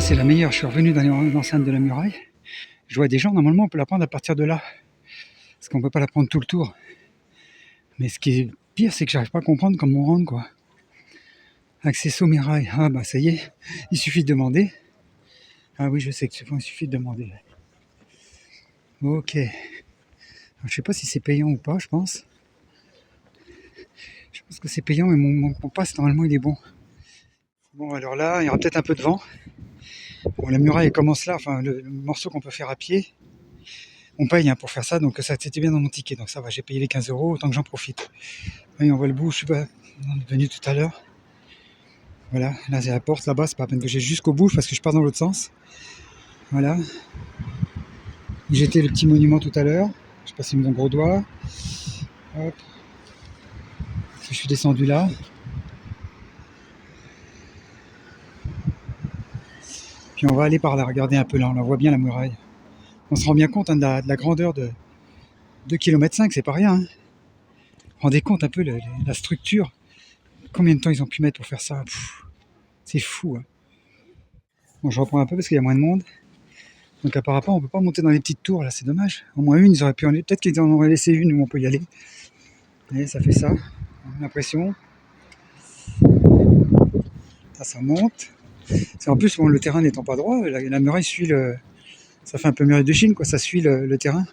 c'est la meilleure. Je suis revenu dans l'enceinte de la muraille. Je vois des gens, normalement on peut la prendre à partir de là. Parce qu'on peut pas la prendre tout le tour. Mais ce qui est pire, c'est que j'arrive pas à comprendre comment on rentre, quoi. Accès aux murailles. Ah bah ça y est, il suffit de demander. Ah oui, je sais que c'est bon, il suffit de demander. Ok. Alors, je sais pas si c'est payant ou pas, je pense. Je pense que c'est payant, mais mon pass, normalement, il est bon. Bon, alors là, il y aura peut-être un peu de vent. Bon, la muraille, elle commence là, enfin, le morceau qu'on peut faire à pied. On paye pour faire ça, donc ça c'était bien dans mon ticket. Donc ça va, j'ai payé les 15 €, autant que j'en profite. Oui, on voit le bout, je suis pas venu tout à l'heure. Voilà, là c'est la porte là-bas, c'est pas la peine que j'ai jusqu'au bout parce que je pars dans l'autre sens. Voilà. J'étais le petit monument tout à l'heure. Je passe mon gros doigt. Hop. Je suis descendu là. Puis on va aller par là, regardez un peu là, on la voit bien la muraille. On se rend bien compte de la grandeur de 2,5 km, c'est pas rien. Hein. Vous vous rendez compte un peu la structure. Combien de temps ils ont pu mettre pour faire ça? C'est fou. Hein. Bon, je reprends un peu parce qu'il y a moins de monde. Donc apparemment, on peut pas monter dans les petites tours, là, c'est dommage. Au moins une, ils auraient pu en... Peut-être qu'ils en auraient laissé une où on peut y aller. Et ça fait ça, j'ai l'impression. Là, ça monte. C'est en plus, bon, le terrain n'étant pas droit, la muraille suit le... Ça fait un peu muraille de Chine, quoi, ça suit le terrain.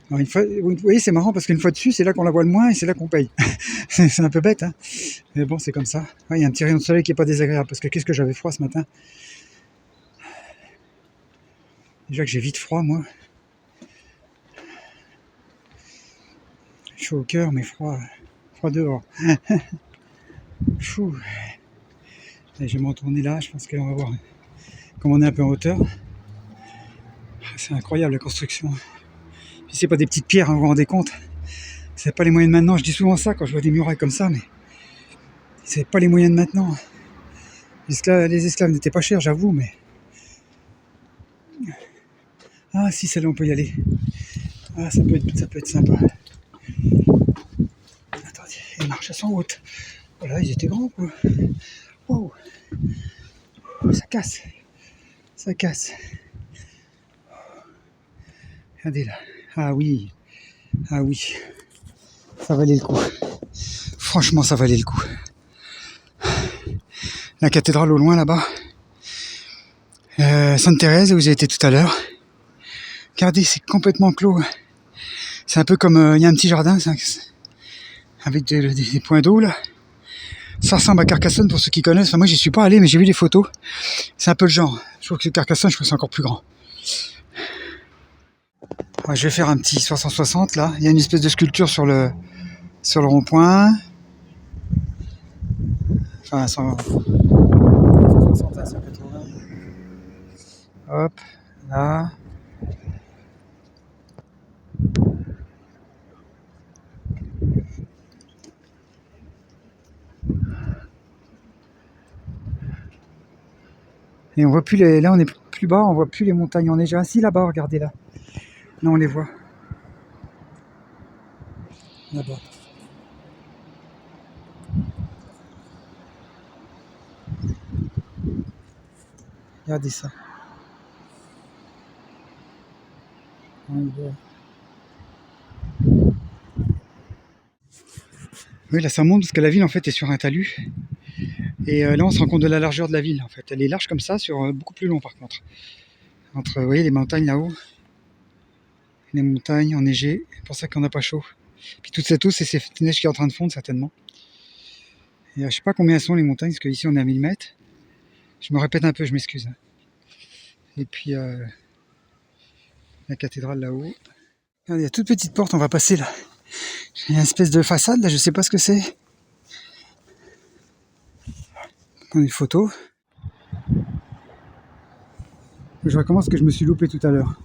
Alors, vous voyez, c'est marrant parce qu'une fois dessus, c'est là qu'on la voit le moins et c'est là qu'on paye. C'est un peu bête, hein. Mais bon, c'est comme ça. Il y a un petit rayon de soleil qui est pas désagréable parce que qu'est-ce que j'avais froid ce matin. Déjà que j'ai vite froid, moi. Chaud au cœur, mais froid dehors. Fou. Et je vais me retourner là, je pense qu'on va voir. Comme on est un peu en hauteur, c'est incroyable la construction. Puis c'est pas des petites pierres, hein, vous vous rendez compte. C'est pas les moyens de maintenant, je dis souvent ça quand je vois des murailles comme ça, mais c'est pas les moyens de maintenant. Les esclaves n'étaient pas chers, j'avoue, mais... Ah si, celle-là on peut y aller. Ah, ça peut être sympa. Attendez, les marches elles sont hautes. Voilà, ils étaient grands, quoi. Wow. Ça casse. Ça casse. Regardez là. Ah oui. Ah oui. Ça valait le coup. Franchement, ça valait le coup. La cathédrale au loin là-bas. Sainte-Thérèse, où j'ai été tout à l'heure. Regardez, c'est complètement clos. C'est un peu comme... Il y a un petit jardin avec des points d'eau là. Ça ressemble à Carcassonne pour ceux qui connaissent. Enfin, moi, j'y suis pas allé, mais j'ai vu des photos. C'est un peu le genre. Je trouve que Carcassonne, je trouve que c'est encore plus grand. Ouais, je vais faire un petit 360 là. Il y a une espèce de sculpture sur le rond-point. Enfin, 160 à 180. Hop, là. Et on voit plus les... Là, on est plus bas, on voit plus les montagnes enneigées. Ah si, là-bas, regardez là. Là, on les voit. Là-bas. Regardez ça. On voit. Oui, là, ça monte parce que la ville, en fait, est sur un talus. Et là, on se rend compte de la largeur de la ville, en fait. Elle est large comme ça, sur beaucoup plus long, par contre. Entre, vous voyez, les montagnes là-haut. Les montagnes enneigées. C'est pour ça qu'on n'a pas chaud. Puis toute cette eau, c'est cette neige qui est en train de fondre, certainement. Et je sais pas combien elles sont, les montagnes, parce qu'ici, on est à 1000 mètres. Je me répète un peu, je m'excuse. Et puis, la cathédrale là-haut. Regardez, il y a toute petite porte, on va passer là. Il y a une espèce de façade, là, je sais pas ce que c'est. Prendre une photo. Je recommence ce que je me suis loupé tout à l'heure.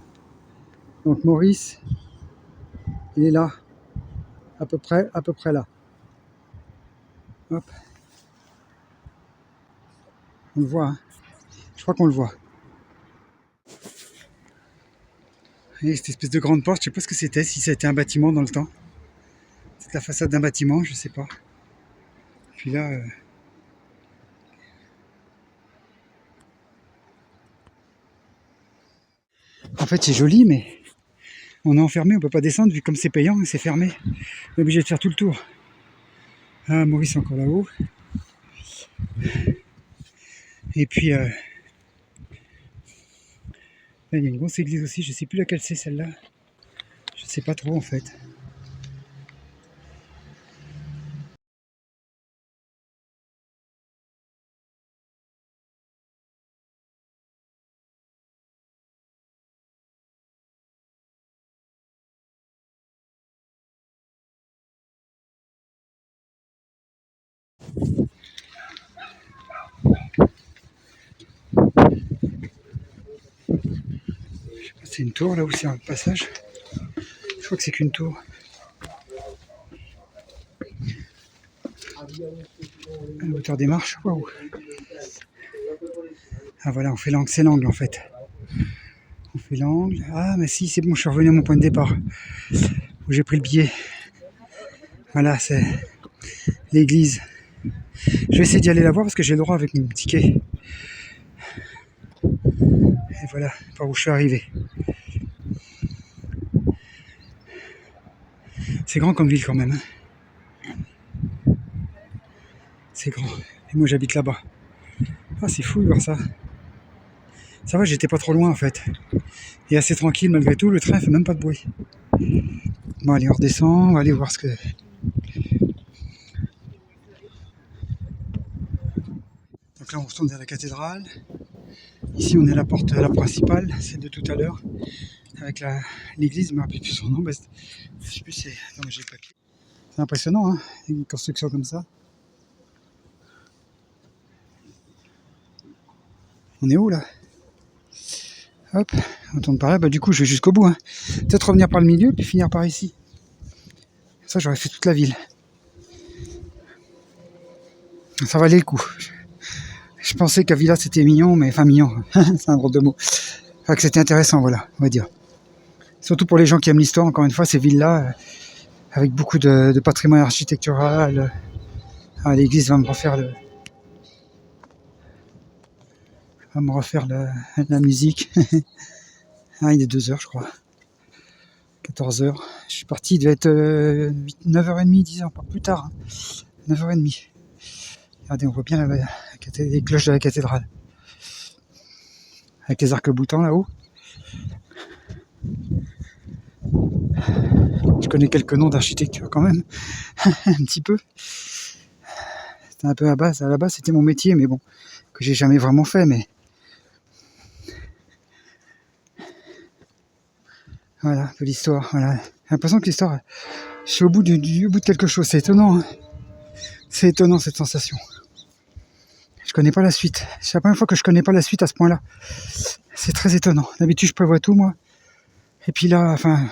Donc Maurice, il est là, à peu près là. Hop. On le voit, hein. Je crois qu'on le voit. Et cette espèce de grande porte, je sais pas ce que c'était, si ça a été un bâtiment dans le temps. C'est la façade d'un bâtiment, je sais pas. Puis là, fait c'est joli, mais on est enfermé, on peut pas descendre, vu comme c'est payant et c'est fermé. On est obligé de faire tout le tour. Ah, Maurice est encore là-haut. Et puis, là, il y a une grosse église aussi, je sais plus laquelle c'est celle-là. Je sais pas trop en fait. C'est une tour là où c'est un passage. Je crois que c'est qu'une tour. À la hauteur des marches, waouh. Ah voilà, on fait l'angle, c'est l'angle en fait. On fait l'angle. Ah mais si, c'est bon, je suis revenu à mon point de départ. Où j'ai pris le billet. Voilà, c'est l'église. Je vais essayer d'y aller la voir parce que j'ai le droit avec mon ticket. Et voilà, par où je suis arrivé. C'est grand comme ville quand même. Hein. C'est grand. Et moi j'habite là-bas. Ah c'est fou de voir ça. Ça va, j'étais pas trop loin en fait. Et assez tranquille malgré tout, le train fait même pas de bruit. Bon allez, on redescend, on va aller voir ce que... Donc là on retourne vers la cathédrale. Ici on est à la porte la principale, celle de tout à l'heure. Avec l'église, je me rappelle plus son nom. Je sais plus c'est... Attends, j'ai le papier. C'est impressionnant, hein, une construction comme ça. On est où là? Hop, on tourne par là. Bah du coup je vais jusqu'au bout. Hein. Peut-être revenir par le milieu puis finir par ici. Ça j'aurais fait toute la ville. Ça valait le coup. Je pensais qu'à Villa c'était mignon, mais enfin mignon, c'est un gros de mots. Enfin que c'était intéressant, voilà, on va dire. Surtout pour les gens qui aiment l'histoire, encore une fois, ces villes-là, avec beaucoup de patrimoine architectural. Ah, l'église va me refaire la musique. Ah, il est 2h je crois. 14h. Je suis parti, il devait être 9h30, 10h, pas plus tard. Hein. 9h30. Regardez, on voit bien les cloches de la cathédrale. Avec les arcs-boutants là-haut. Je connais quelques noms d'architecture quand même. Un petit peu. C'était un peu à la base c'était mon métier, mais bon, que j'ai jamais vraiment fait, mais... Voilà, un peu l'histoire, voilà. J'ai l'impression que l'histoire, je suis au bout de quelque chose, c'est étonnant, hein. C'est étonnant cette sensation. Je connais pas la suite. C'est la première fois que je connais pas la suite à ce point-là. C'est très étonnant. D'habitude, je prévois tout, moi. Et puis là, enfin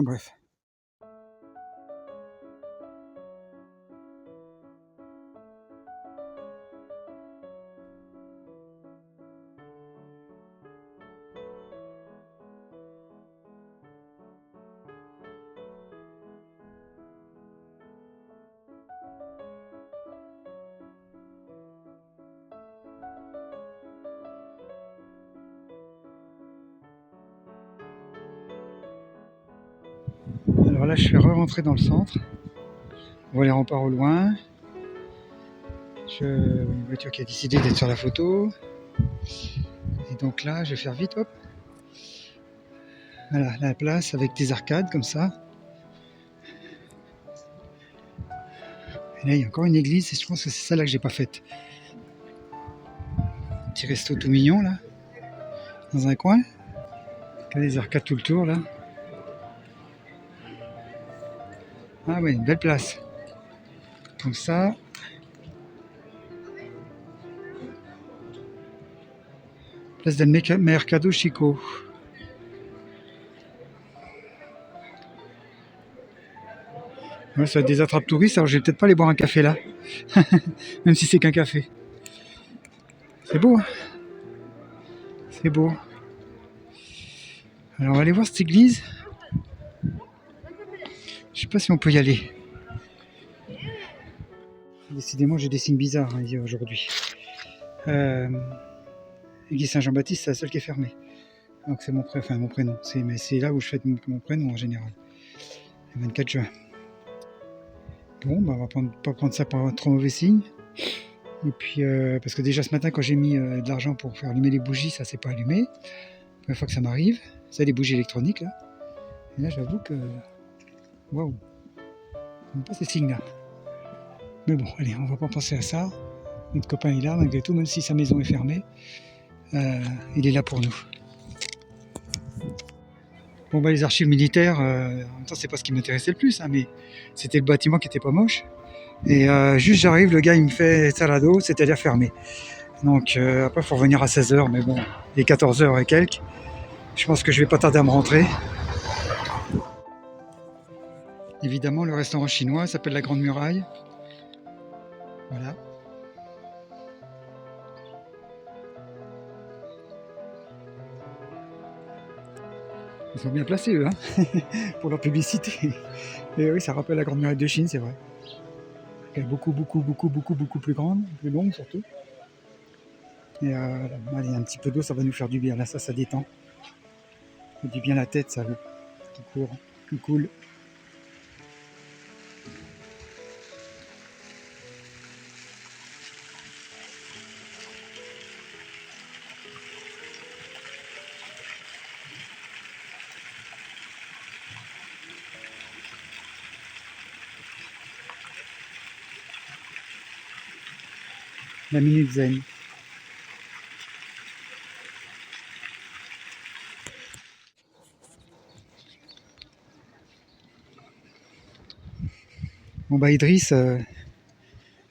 bref. Alors là, je suis re-rentré dans le centre. On voit les remparts au loin. Une voiture qui a décidé d'être sur la photo. Et donc là, je vais faire vite, hop. Voilà, la place avec des arcades comme ça. Et là, il y a encore une église et je pense que c'est celle-là que j'ai pas faite. Un petit resto tout mignon là, dans un coin. Il y a des arcades tout le tour là. Ah ouais, une belle place. Comme ça. Place del Mercado Chico. Ouais, ça des attrapes touristes, alors je vais peut-être pas aller boire un café là. Même si c'est qu'un café. C'est beau, hein. C'est beau. Alors on va aller voir cette église. Je sais pas si on peut y aller. Décidément, j'ai des signes bizarres hein, aujourd'hui. L'église Saint-Jean-Baptiste, c'est la seule qui est fermée. Donc c'est mon prénom. Mais c'est là où je fête mon prénom en général. Le 24 juin. Bon, bah, on va pas prendre ça par trop mauvais signe. Et puis, parce que déjà ce matin, quand j'ai mis de l'argent pour faire allumer les bougies, ça s'est pas allumé. La première fois que ça m'arrive. C'est les bougies électroniques, là. Et là, j'avoue que... Waouh! J'aime pas ces signes-là. Mais bon, allez, on va pas penser à ça. Notre copain est là, malgré tout, même si sa maison est fermée. Il est là pour nous. Bon, bah, les archives militaires, en même temps, c'est pas ce qui m'intéressait le plus, hein, mais c'était le bâtiment qui était pas moche. Et juste j'arrive, le gars il me fait salado, c'est-à-dire fermé. Donc après il faut revenir à 16h, mais bon, il est 14h et quelques. Je pense que je vais pas tarder à me rentrer. Évidemment, le restaurant chinois s'appelle la Grande Muraille. Voilà. Ils sont bien placés eux, hein, pour leur publicité. Et oui, ça rappelle la Grande Muraille de Chine, c'est vrai. Elle est beaucoup plus grande, plus longue surtout. Et allez, un petit peu d'eau, ça va nous faire du bien. Là, ça détend. Ça dit bien la tête, ça, qui court, qui coule. La minute zen. Bon bah Idriss,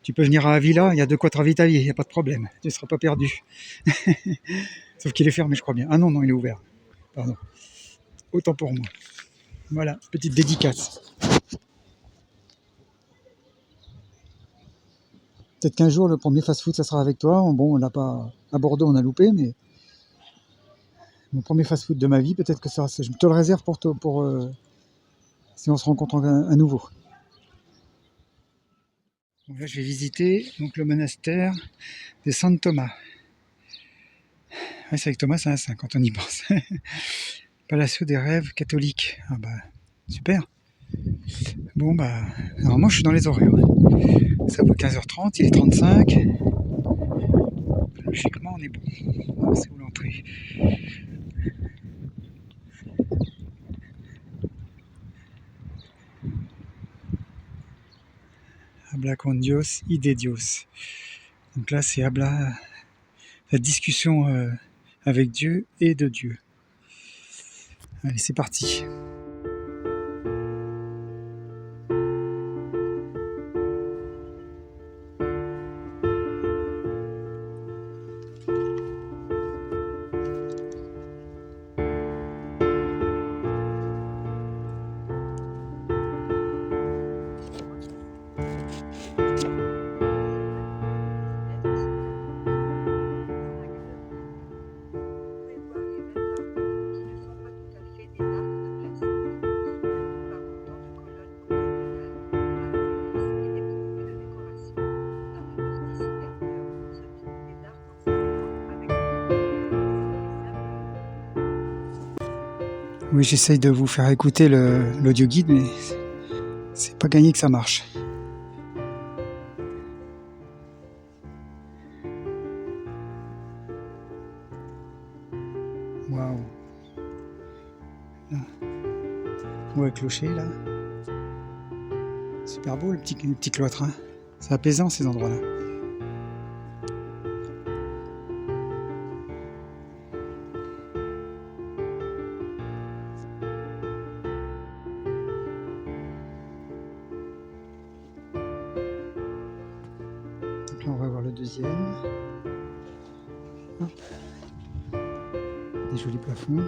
tu peux venir à Avila, il y a de quoi te ravitailler, il n'y a pas de problème, tu ne seras pas perdu. Sauf qu'il est fermé, je crois bien. Ah non, non, il est ouvert. Pardon. Autant pour moi. Voilà, petite dédicace. Peut-être qu'un jour, le premier fast-food, ça sera avec toi. Bon, on l'a pas... À Bordeaux, on a loupé, mais mon premier fast-food de ma vie, peut-être que ça, je te le réserve pour toi, si on se rencontre à nouveau. Donc là, je vais visiter donc, le monastère de San Thomas. Ouais, c'est avec Thomas, c'est un saint quand on y pense. Palacio des rêves catholiques. Ah bah, super. Bon bah, normalement je suis dans les horaires. Ça vaut 15h30, il est 35. Logiquement on est bon. Ah, c'est où l'entrée? Habla con Dios y de Dios. Donc là c'est habla, la discussion avec Dieu et de Dieu. Allez, c'est parti. Oui, j'essaye de vous faire écouter l'audio guide, mais c'est pas gagné que ça marche. Waouh. Où est le clocher là? Super beau le petit cloître. Hein. C'est apaisant ces endroits-là. Donc là on va voir le deuxième. Hop. Des jolis plafonds.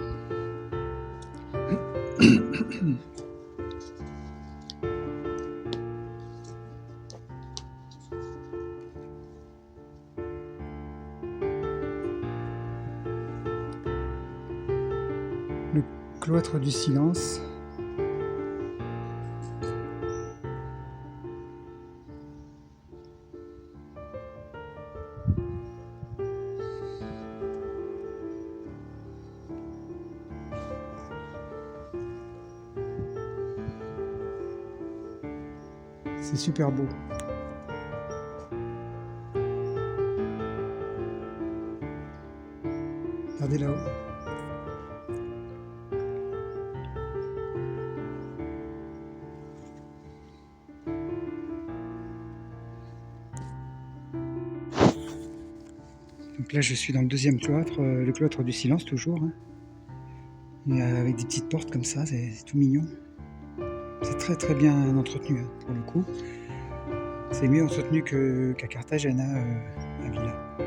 Le cloître du silence. C'est super beau. Regardez là-haut. Donc là je suis dans le deuxième cloître, le cloître du silence toujours. Hein. Et avec des petites portes comme ça, c'est tout mignon. C'est très très bien entretenu hein, pour le coup. C'est mieux entretenu qu'à Cartagena, à Villa.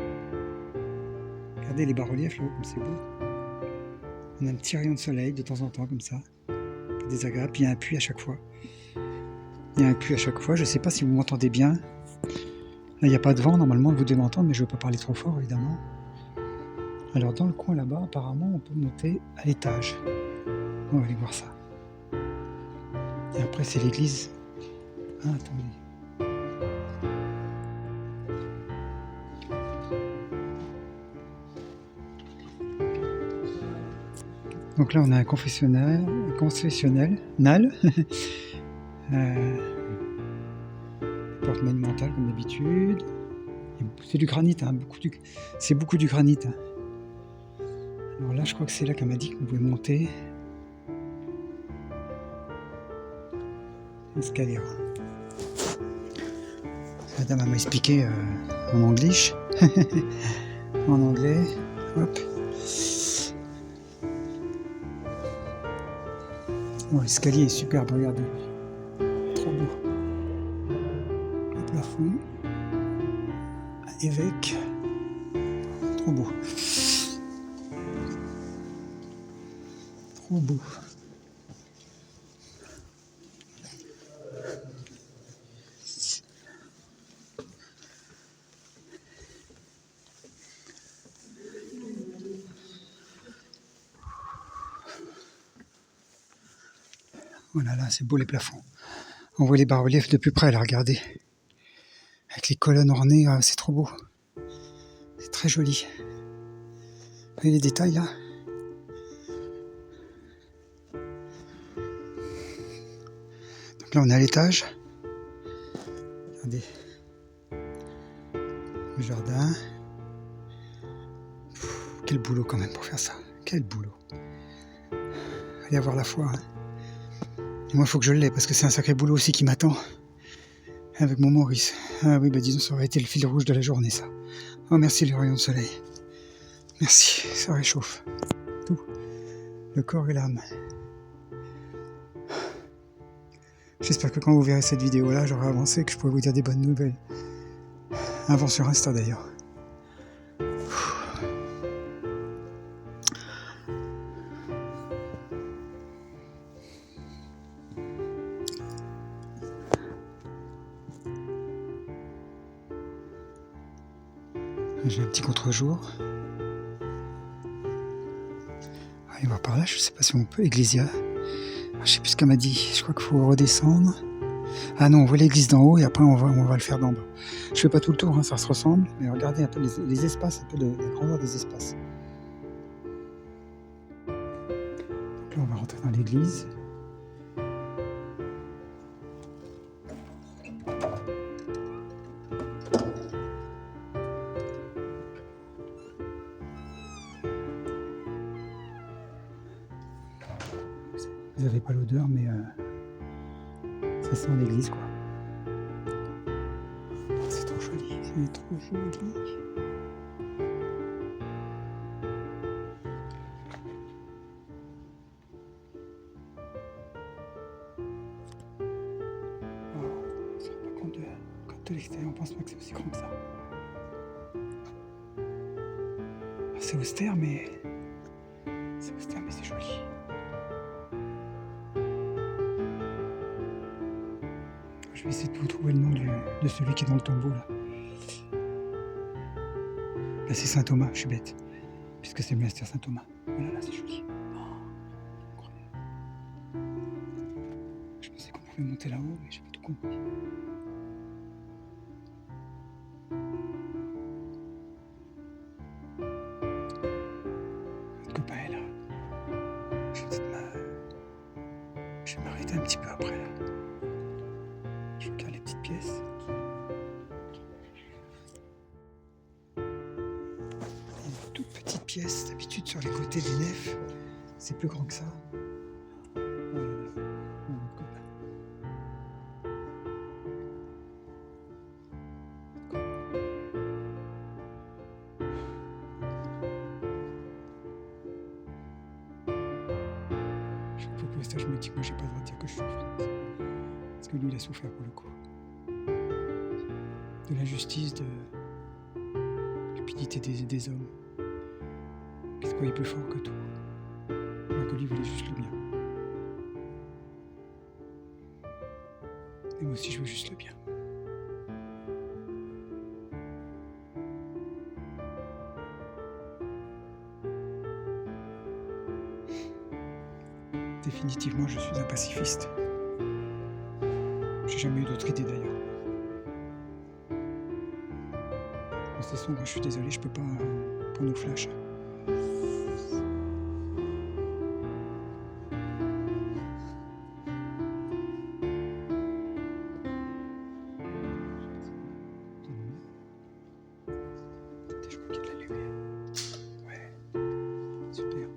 Regardez les bas-reliefs là, comme c'est beau. On a un petit rayon de soleil de temps en temps comme ça. Désagréable. Puis il y a un puits à chaque fois. Il y a un puits à chaque fois. Je ne sais pas si vous m'entendez bien. Là, il n'y a pas de vent. Normalement, vous devez m'entendre, mais je ne veux pas parler trop fort, évidemment. Alors, dans le coin là-bas, apparemment, on peut monter à l'étage. On va aller voir ça. Et après, c'est l'église. Ah, attendez. Donc là, on a un confessionnal, porte monumentale comme d'habitude. C'est du granit, hein, c'est beaucoup du granit. Hein. Alors là, je crois que c'est là qu'elle m'a dit qu'on pouvait monter. Escalier. La dame m'a expliqué en anglais. En anglais. Hop. Oh, l'escalier est superbe, regardez. Trop beau. Le plafond. Un évêque. Trop beau. Trop beau. Voilà, là, c'est beau les plafonds. On voit les bas-reliefs de plus près, là, regardez. Avec les colonnes ornées, c'est trop beau. C'est très joli. Vous voyez les détails, là? Donc là, on est à l'étage. Regardez. Le jardin. Quel boulot quand même pour faire ça. Quel boulot. Allez avoir la foi, hein. Et moi, il faut que je l'ai, parce que c'est un sacré boulot aussi qui m'attend. Avec mon Maurice. Ah oui, bah disons, ça aurait été le fil rouge de la journée, ça. Oh, merci les rayons de soleil. Merci, ça réchauffe. Tout. Le corps et l'âme. J'espère que quand vous verrez cette vidéo-là, j'aurai avancé, que je pourrai vous dire des bonnes nouvelles. Avant sur Insta, d'ailleurs. J'ai un petit contre-jour. Allez voir par là, je sais pas si on peut. Ecclésia. Je sais plus ce qu'elle m'a dit. Je crois qu'il faut redescendre. Ah non, on voit l'église d'en haut et après on va le faire d'en bas. Je fais pas tout le tour, hein, ça se ressemble. Mais regardez un peu les espaces, un peu la grandeur des espaces. Donc là, on va rentrer dans l'église. Vous n'avez pas l'odeur, mais ça sent l'église, quoi. Oh, c'est trop joli, c'est trop joli. Oh, on se rend pas compte de l'extérieur, on pense pas que c'est aussi grand que ça. C'est austère, mais c'est joli. Je vais essayer de vous trouver le nom de celui qui est dans le tombeau là. Là c'est Saint Thomas, je suis bête. Puisque c'est le monastère Saint Thomas. Voilà, là c'est joli. Oh, incroyable. Je pensais qu'on pouvait monter là-haut, mais j'ai pas tout compris. Notre copain est là. Je vais m'arrêter un petit peu après là. Je regarde les petites pièce. D'habitude, sur les côtés des nefs, c'est plus grand que ça. Chaque fois que je me dis que moi j'ai pas le droit de dire que je souffre. Parce que lui il a souffert pour le coup. De l'injustice, de l'cupidité des hommes. Qui se croyait plus fort que tout. Alors que lui voulait juste le bien. Et moi aussi je veux juste le bien. Définitivement, je suis un pacifiste. J'ai jamais eu d'autre idée d'ailleurs. C'est sombre, je suis désolé, je peux pas prendre au flash. Je crois qu'il y a de la lumière. Ouais, super.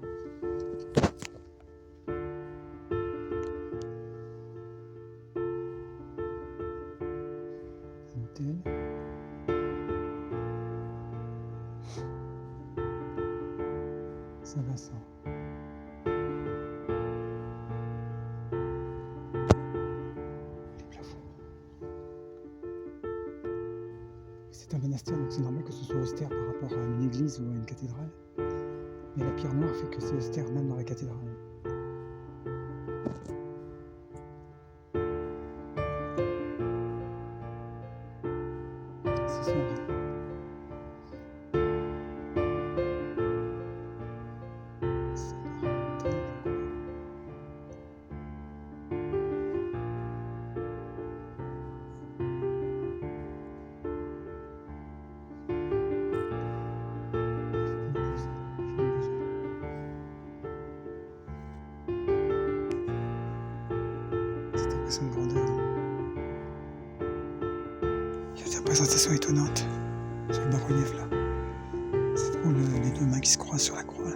Saint-Vincent. Les plafonds. C'est un monastère, donc c'est normal que ce soit austère par rapport à une église ou à une cathédrale. Mais la pierre noire fait que c'est austère même dans la cathédrale. C'est sombre. Cette impression de grandeur. Il y a des représentations étonnantes sur le bas-relief là. C'est drôle, les deux mains qui se croisent sur la croix là.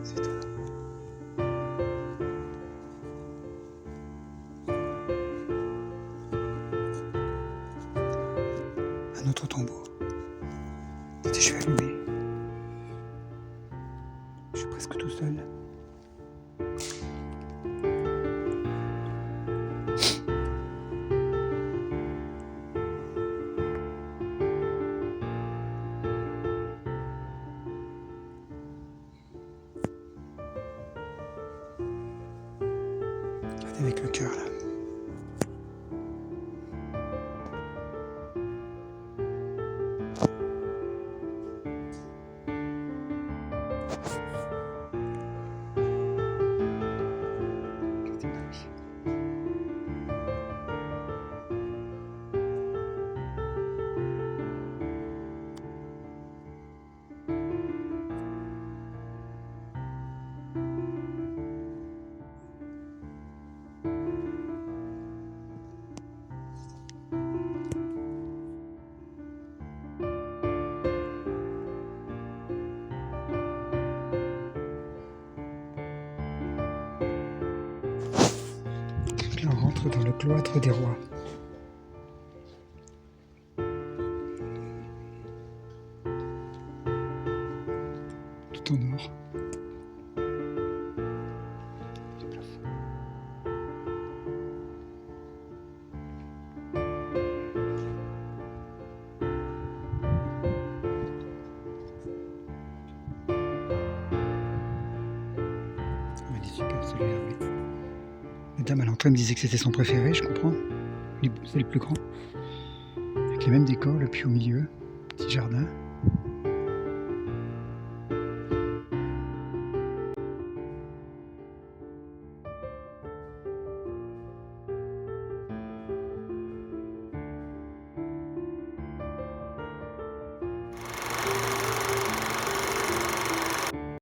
C'est étonnant. Un autre tombeau. Écoutez, je vais allumer. Je suis presque tout seul. Regardez avec le cœur là. Là, on rentre dans le cloître des rois. Tout en or. Les plafonds. Magnifique celui-là, oui. La dame à l'entrée me disait que c'était son préféré, je comprends. C'est le plus grand. Avec les mêmes décors, le puits au milieu, petit jardin.